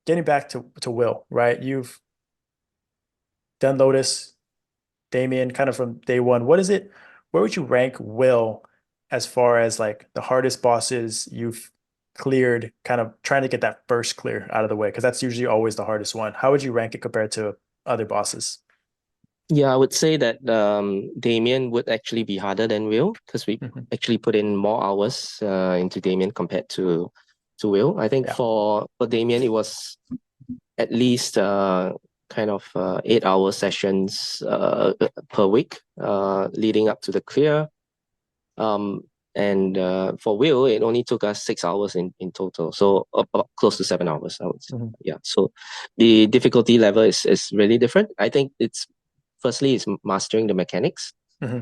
getting back to Will, right? You've done Lotus, Damien, kind of from day one. What is it? Where would you rank Will as far as like the hardest bosses you've cleared, kind of trying to get that first clear out of the way? Because that's usually always the hardest one. How would you rank it compared to other bosses? Yeah, I would say that Damien would actually be harder than Will because we Hmm. actually put in more hours into Damien compared to Will. I think Yeah. for Damien it was at least kind of 8 hour sessions per week leading up to the clear. Um, and for Will, it only took us 6 hours in total, so about close to 7 hours, I would say. Hmm. Yeah, so the difficulty level is really different. I think it's firstly it's mastering the mechanics. Hmm.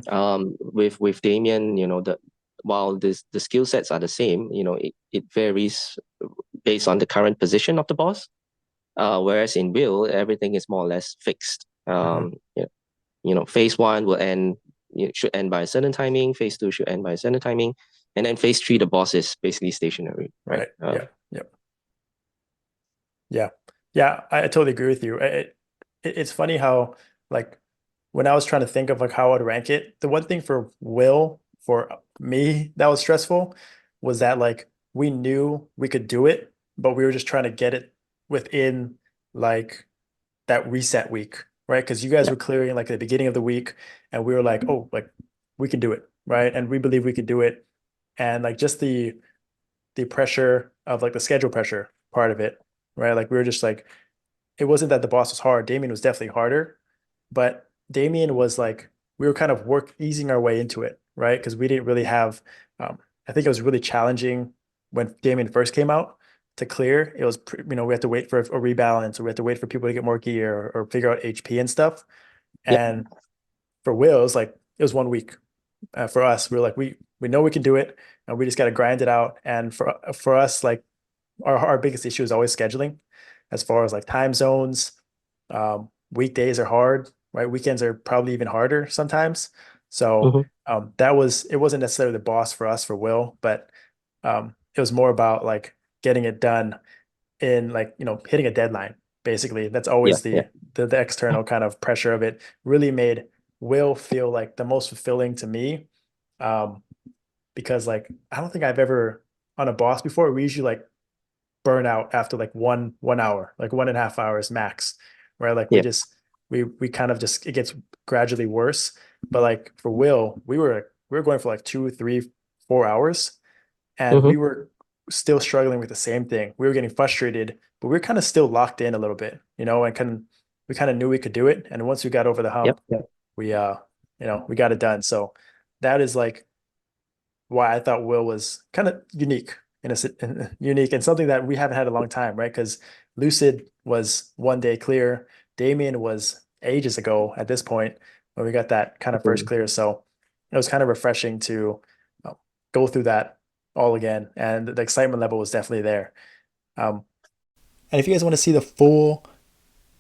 With Damien, the while the skill sets are the same, it varies based on the current position of the boss. Whereas in Will, everything is more or less fixed. Hmm. Phase one will end, should end by a certain timing. Phase two should end by a certain timing, and then phase three, the boss is basically stationary, right? Right. Yeah. Yeah. Yeah. Yeah. I totally agree with you. It's funny how like when I was trying to think of like how I'd rank it, the one thing for Will for me that was stressful was that like we knew we could do it, but we were just trying to get it within like that reset week, right? Because you guys Yeah, were clearing like at the beginning of the week, and we were like, oh, like we can do it, right? And we believe we could do it, and like just the pressure of like the schedule pressure part of it, right? Like we were just like, it wasn't that the boss was hard. Damien was definitely harder, but Damien was like we were kind of work easing our way into it, right? Because we didn't really have. I think it was really challenging when Damien first came out to clear. It was we had to wait for a rebalance, or we had to wait for people to get more gear or figure out HP and stuff. yep, And for Will, it was 1 week. For us, we were like we know we can do it, and we just got to grind it out. And for us, like our biggest issue is always scheduling, as far as like time zones. Weekdays are hard, right? Weekends are probably even harder sometimes. So hmm, it wasn't necessarily the boss for us for Will, but it was more about like getting it done in like hitting a deadline. Basically, that's yeah, always yeah, the external kind of pressure of it. Really made Will feel like the most fulfilling to me, um, because like I don't think I've ever on a boss before. We usually like burn out after like 1 hour, like 1.5 hours max, right? Like yeah. we kind of just it gets gradually worse. But like for Will, we were going for like 2, 3, 4 hours, and Hmm. we were still struggling with the same thing. We were getting frustrated, but we were kind of still locked in a little bit, and we kind of knew we could do it. And once we got over the Yep, hump, yep. we we got it done. So that is like why I thought Will was kind of unique unique and something that we haven't had a long time, right? Because Lucid was 1 day clear. Damien was ages ago at this point when we got that kind of first Mhm. clear. So it was kind of refreshing to go through that all again, and the excitement level was definitely there. And if you guys want to see the full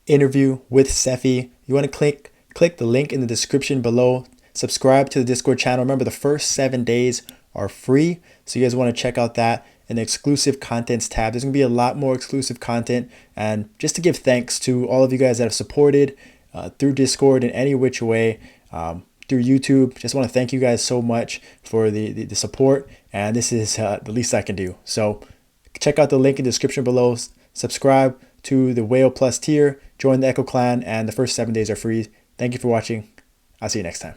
interview with Sephy, you want to click the link in the description below. Subscribe to the Discord channel. Remember, the first 7 days are free, so you guys want to check out that in the exclusive contents tab. There's gonna be a lot more exclusive content, and just to give thanks to all of you guys that have supported through Discord in any which way. Through YouTube, just want to thank you guys so much for the support, and this is the least I can do. So check out the link in the description below. Subscribe to the Whale Plus tier, join the Echo Clan, and the first 7 days are free. Thank you for watching. I'll see you next time.